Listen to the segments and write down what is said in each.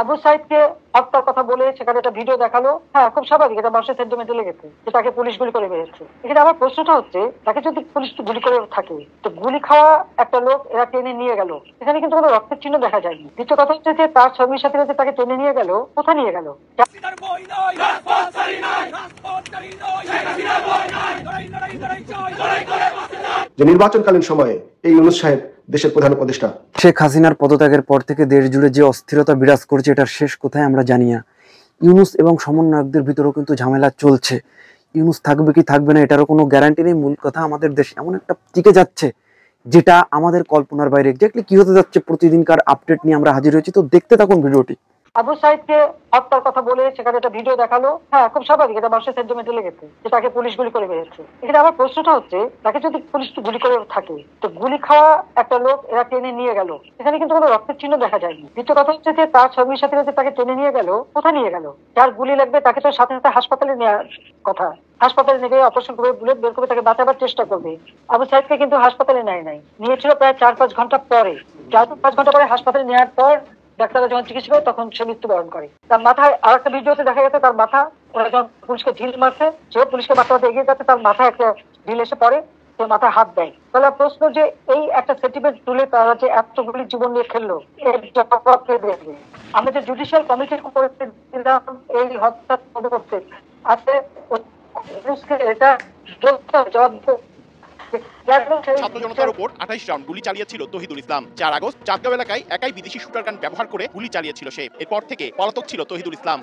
আবু সাইদকে হত্যার কথা বলে সেখানে একটা ভিডিও দেখালো। হ্যাঁ, খুব স্বাভাবিক, এটা মানুষের সেন্টিমেন্টে লেগেছে যে তাকে পুলিশ গুলি করে বেরিয়েছে। এখানে আমার প্রশ্নটা হচ্ছে, তাকে যদি পুলিশ গুলি করে থাকে, তো গুলি খাওয়া একটা লোক এরা টেনে নিয়ে গেল, এখানে কিন্তু কোনো রক্তের চিহ্ন দেখা যায়নি। দ্বিতীয় কথা হচ্ছে যে তার সঙ্গী সাথীরা যে তাকে টেনে নিয়ে গেল, কোথায় নিয়ে গেল? যে নির্বাচনকালীন সময়ে এই ইউনূস সাহেব দেশের প্রধান উপদেষ্টা, শেখ হাসিনার পদত্যাগের পর থেকে দেশ জুড়ে যে অস্থিরতা বিরাজ করছে, এটার শেষ কোথায় আমরা জানি না। ইউনূস এবং সমন্বয়কদের ভিতরেও কিন্তু ঝামেলা চলছে। ইউনূস থাকবে কি থাকবে না এটারও কোনো গ্যারান্টি নেই। মূল কথা, আমাদের দেশ এমন একটা টিকে যাচ্ছে যেটা আমাদের কল্পনার বাইরে। এক্স্যাক্টলি কি হতে যাচ্ছে প্রতিদিনকার আপডেট নিয়ে আমরা হাজির হয়েছি, তো দেখতে থাকুন ভিডিওটি। আবু সাইদকে হত্যার কথা বলে সেখানে একটা ভিডিও দেখালো। হ্যাঁ, খুব স্বাভাবিক, এটা মানুষের সেন্টিমেন্টে লেগেছে যে তাকে পুলিশ গুলি করে বেরিয়েছে। এখানে আমার প্রশ্নটা হচ্ছে, তাকে যদি পুলিশ গুলি করে থাকে, তো গুলি খাওয়া একটা লোক এরা টেনে নিয়ে গেল, এখানে কিন্তু কোনো রক্তের চিহ্ন দেখা যায়নি। দ্বিতীয় কথা হচ্ছে যে তার সঙ্গী সাথীরা যে তাকে টেনে নিয়ে গেল, কোথায় নিয়ে গেল? যার গুলি লাগবে তাকে তো সাথে সাথে হাসপাতালে নেওয়ার কথা। হাসপাতালে নেবে, অপারেশন করে, বুলেট বের করে তাকে বাঁচাবার চেষ্টা করবে। আবু সাইদকে কিন্তু হাসপাতালে নেয় নাই, নিয়েছিল প্রায় 4-5 ঘন্টা পরে। 4-5 ঘন্টা পরে হাসপাতালে নেওয়ার পর ডাক্তাররা যখন চিকিৎসা করে তখন সে মৃত্যুবরণ করে। তার মাথায় আর একটা ভিডিওতে দেখা গেছে, তার মাথা, ওরা যখন পুলিশকে ঢিল মারছে, সে পুলিশকে মারতে এগিয়ে যাচ্ছে, তার মাথায় একটা ঢিল এসে পড়ে, সে মাথায় হাত দেয়। তাহলে প্রশ্ন যে এই একটা সেন্টিমেন্ট তুলে তারা যে এতগুলি জীবন নিয়ে খেললো, এর জবাব কে দেবে? আমরা যে জুডিশিয়াল কমিটির উপরে দিলাম এই হত্যা করতে, আছে এটা জবাব ছাত্র জনতার উপর 28 রাউন্ড গুলি চালিয়েছিল তহিদুল ইসলাম। 4 আগস্ট চাঁদগাঁও এলাকায় একাই বিদেশি শুটার গান ব্যবহার করে গুলি চালিয়েছিল সে। এরপর থেকে পলাতক ছিল তহিদুল ইসলাম।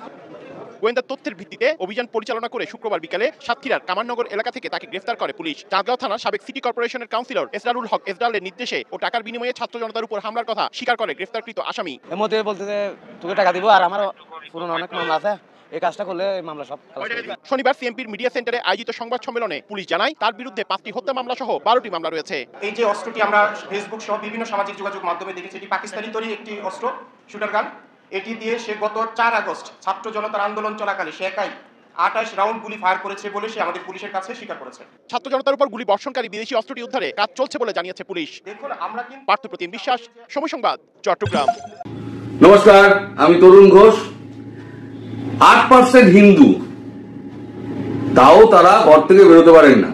গোয়েন্দা তথ্যের ভিত্তিতে অভিযান পরিচালনা করে শুক্রবার বিকালে সাতক্ষীরার কামারনগর এলাকা থেকে তাকে গ্রেফতার করে পুলিশ। চাঁদগাঁও থানার সাবেক সিটি কর্পোরেশনের কাউন্সিলর এসরারুল হক এসরালের নির্দেশে ও টাকার বিনিময়ে ছাত্র জনতার উপর হামলার কথা স্বীকার করে গ্রেফতারকৃত আসামি। এর মধ্যে বলতে যে তোকে টাকা দিব আর আমারও পুরনো অনেক মামলা আছে, এই কাজটা করলে মামলা সব। শনিবার সিএমপির মিডিয়া সেন্টারে আয়োজিত সংবাদ সম্মেলনে পুলিশ জানায় তার বিরুদ্ধে 5টি হত্যা মামলা সহ 12টি মামলা রয়েছে। এই যে অস্ত্রটি আমরা ফেসবুক সহ বিভিন্ন সামাজিক যোগাযোগ মাধ্যমে দেখেছি, এটি পাকিস্তানি তৈরি একটি অস্ত্র, শুটার গান। এটি দিয়ে সে গত 4 আগস্ট ছাত্র জনতার আন্দোলন চলাকালে সে একাই 28 রাউন্ড গুলি ফায়ার করেছে বলে সে আমাদের পুলিশের কাছে স্বীকার করেছে। ছাত্র জনতার উপর গুলি বর্ষণকারী বিদেশি অস্ত্রটি উদ্ধারে কাজ চলছে বলে জানিয়েছে পুলিশ। দেখুন, আমরা কিন্তু পার্থপ্রতিম বিশ্বাস, সময় সংবাদ, চট্টগ্রাম। নমস্কার, আমি তরুণ ঘোষ। 8% হিন্দু, তাও তারা ঘর থেকে বেরোতে পারেন না।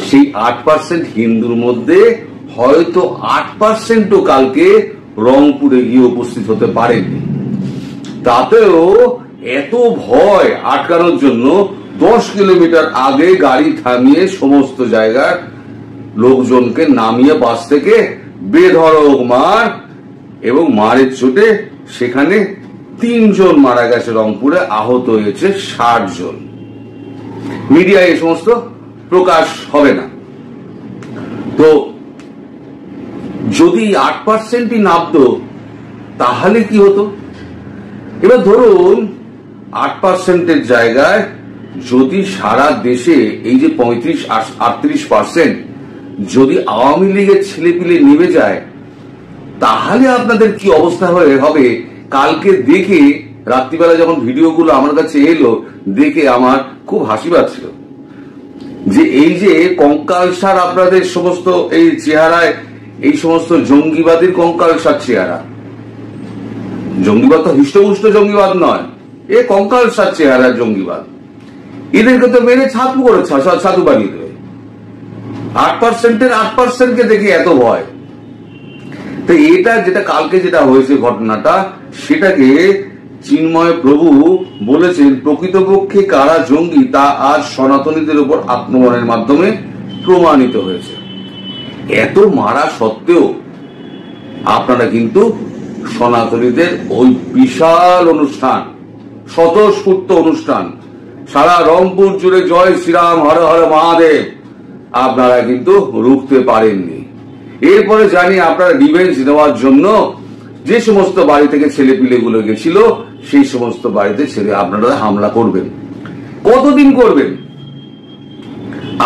সেই 8% হিন্দুর মধ্যে হয়তো 8%ও কালকে রংপুরে গিয়ে উপস্থিত হতে পারেননি। তাতেও এত ভয় আটকানোর জন্য 10 কিলোমিটার আগে গাড়ি থামিয়ে সমস্ত জায়গার লোকজনকে নামিয়ে বাস থেকে বেধড়ক মার, এবং মারের চোটে সেখানে 3 জন মারা গেছে, রংপুরে আহত হয়েছে 60 জন। মিডিয়ায় এই সমস্ত প্রকাশ হবে না। তো যদি 8%ই নামতো তাহলে কি হতো? এবার ধরুন 8%-এর জায়গায় যদি সারা দেশে এই যে 35-38% যদি আওয়ামী লীগের ছেলেপিলে নেমে যায়, তাহলে আপনাদের কি অবস্থা হবে? কালকে দেখে রাত্রিবেলা যখন ভিডিওগুলো আমার কাছে এলো, দেখে আমার খুব হাসি পাচ্ছিল যে এই যে কঙ্কালসার আপনাদের সমস্ত এই চেহারায়, এই সমস্ত জঙ্গিবাদীর কঙ্কালসার চেহারা। জঙ্গিবাদ তো হৃষ্টপুষ্ট জঙ্গিবাদ নয়, এ কঙ্কালসার চেহারার জঙ্গিবাদ। এদেরকে তো মেরে ছাতু করেছে, ছাতু বানিয়ে দেবে। 8%-এর 8%কে দেখে এত ভয়। তো এটা যেটা কালকে যেটা হয়েছে ঘটনাটা, সেটাকে চিন্ময় প্রভু বলেছেন প্রকৃতপক্ষে কারা জঙ্গি তা আজ সনাতনীদের উপর আক্রমণের মাধ্যমে প্রমাণিত হয়েছে। এত মারা সত্ত্বেও আপনারা কিন্তু সনাতনীদের ওই বিশাল অনুষ্ঠান, স্বতঃস্ফূর্ত অনুষ্ঠান, সারা রংপুর জুড়ে জয় শ্রীরাম হর হর মহাদেব, আপনারা কিন্তু রুখতে পারেননি। এরপরে জানি আপনারা রিভেঞ্জ নেওয়ার জন্য যে সমস্ত বাড়ি থেকে ছেলেপিলেগুলো গেছিল, সেই সমস্ত বাড়িতে আপনারা হামলা করবেন। কতদিন করবেন?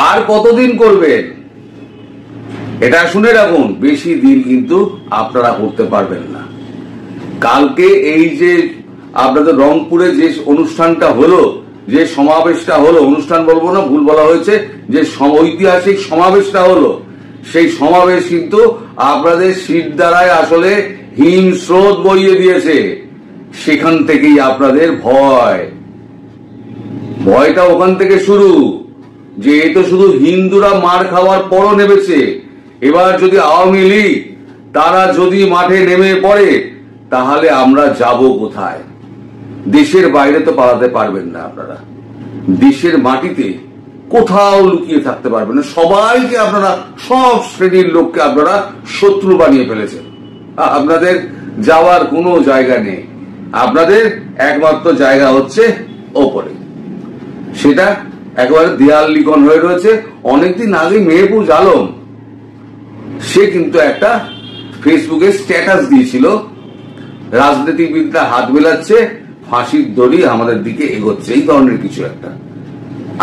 আর কতদিন করবেন? এটা শুনে রাখুন, বেশি দিন কিন্তু আপনারা করতে পারবেন না। কালকে এই যে আপনাদের রংপুরে যে অনুষ্ঠানটা হলো, যে সমাবেশটা হলো, অনুষ্ঠান বলবো না, ভুল বলা হয়েছে, যে ঐতিহাসিক সমাবেশটা হলো, সেই সমাবেশ কিন্তু আপনাদের শিরদাঁড়ায় আসলে হিমস্রোত বইয়ে দিয়েছে। সেখান থেকেই আপনাদের ভয়টা ওখান থেকে শুরু, যে এ তো শুধু হিন্দুরা মার খাওয়ার পরও নেমেছে, এবার যদি আওয়ামী লীগ তারা যদি মাঠে নেমে পড়ে তাহলে আমরা যাব কোথায়? দেশের বাইরে তো পালাতে পারবেন না আপনারা, দেশের মাটিতে কোথাও লুকিয়ে থাকতে পারবেন না। সবাইকে আপনারা, সব শ্রেণীর লোককে আপনারা শত্রু বানিয়ে ফেলেছেন। আপনাদের যাওয়ার কোনো জায়গা নেই, আপনাদের একমাত্র জায়গা হচ্ছে ওপরে, সেটা একেবারে দেয়াল লিখন হয়ে রয়েছে। অনেকদিন আগে মেহবুজ আলম সে কিন্তু একটা ফেসবুকে স্ট্যাটাস দিয়েছিল, রাজনীতিবিদরা হাত মেলাচ্ছে, ফাঁসির দড়ি আমাদের দিকে এগোচ্ছে, এই ধরনের কিছু একটা।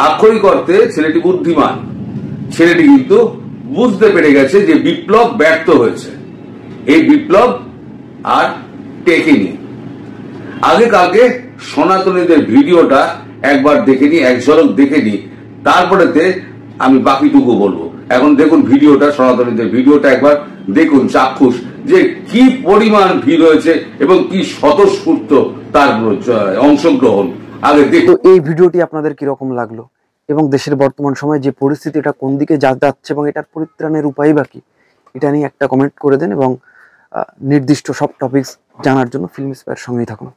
আক্ষরিক অর্থে ছেলেটি বুদ্ধিমান, ছেলেটি কিন্তু বুঝতে পেরে গেছে যে বিপ্লব ব্যর্থ হয়েছে, এই বিপ্লব আর টেকেনি। আগে কালকে সনাতনীদের ভিডিওটা একবার দেখে নি, এক ঝলক দেখে নি, তারপরেতে আমি বাকিটুকু বলবো। এখন দেখুন ভিডিওটা, সনাতনীদের ভিডিওটা একবার দেখুন, চাক্ষুষ যে কি পরিমাণ ভিড় হয়েছে এবং কি স্বতঃস্ফূর্ত তার অংশগ্রহণ। আগে তো দেখুন এই ভিডিওটি আপনাদের কিরকম লাগলো এবং দেশের বর্তমান সময়ে যে পরিস্থিতি এটা কোন দিকে যাচ্ছে এবং এটার পরিত্রাণের উপায় বাকি, এটা নিয়ে একটা কমেন্ট করে দেন এবং নির্দিষ্ট সব টপিকস জানার জন্য ফিল্ম স্পেয়ার সঙ্গেই থাকুন।